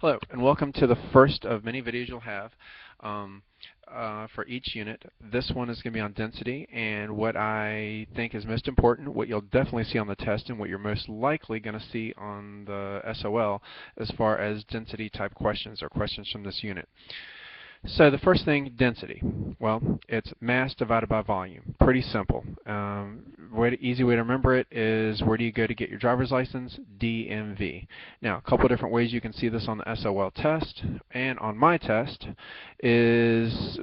Hello, and welcome to the first of many videos you'll have for each unit. This one is going to be on density, and what I think is most important, what you'll definitely see on the test, and what you're most likely going to see on the SOL as far as density type questions or questions from this unit. So the first thing, density. Well, it's mass divided by volume. Pretty simple. Easy way to remember it is, where do you go to get your driver's license? DMV. Now, a couple of different ways you can see this on the SOL test, and on my test is,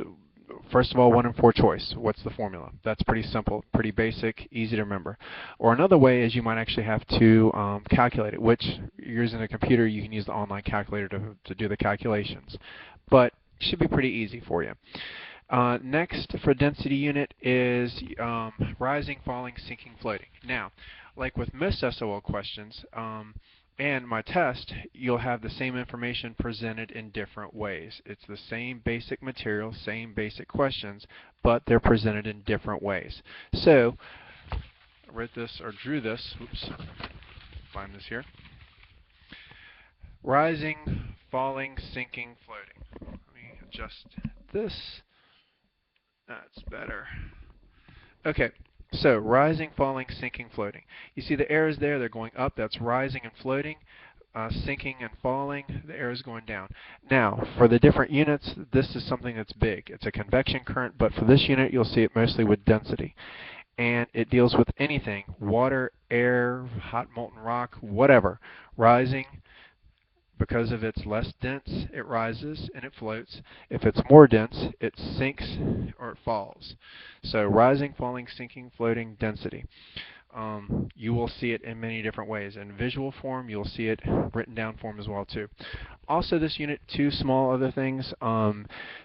first of all, 1 in 4 choice. What's the formula? That's pretty simple, pretty basic, easy to remember. Or another way is you might actually have to calculate it, which you're using a computer, you can use the online calculator to do the calculations. But should be pretty easy for you. Next for density unit is rising, falling, sinking, floating. Now, like with most SOL questions and my test, you'll have the same information presented in different ways. It's the same basic material, same basic questions, but they're presented in different ways. So, I wrote this or drew this. Oops, find this here. Rising, falling, sinking, floating. Adjust this. That's better. Okay, so rising, falling, sinking, floating. You see the arrows there, they're going up, that's rising and floating. Sinking and falling, the arrow is going down. Now, for the different units, this is something that's big. It's a convection current, but for this unit, you'll see it mostly with density. And it deals with anything, water, air, hot molten rock, whatever. Rising, because if it's less dense, it rises and it floats. If it's more dense, it sinks or it falls. So rising, falling, sinking, floating, density. You will see it in many different ways. In visual form, you'll see it written down form as well too. Also this unit, 2 small other things.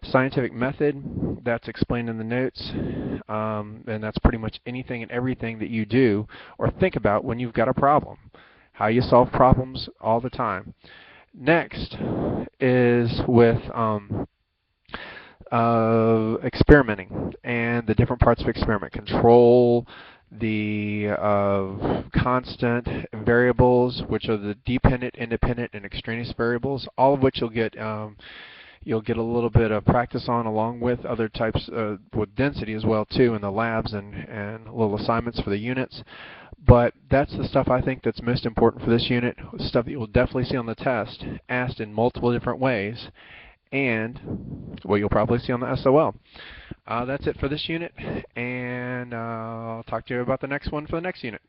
Scientific method, that's explained in the notes. And that's pretty much anything and everything that you do or think about when you've got a problem. How you solve problems all the time. Next is with experimenting and the different parts of experiment. Control, the constant variables, which are the dependent, independent, and extraneous variables, all of which you'll get a little bit of practice on, along with other types with density as well too in the labs and little assignments for the units. But that's the stuff I think that's most important for this unit, stuff that you'll definitely see on the test, asked in multiple different ways, and what you'll probably see on the SOL. That's it for this unit, and I'll talk to you about the next one for the next unit.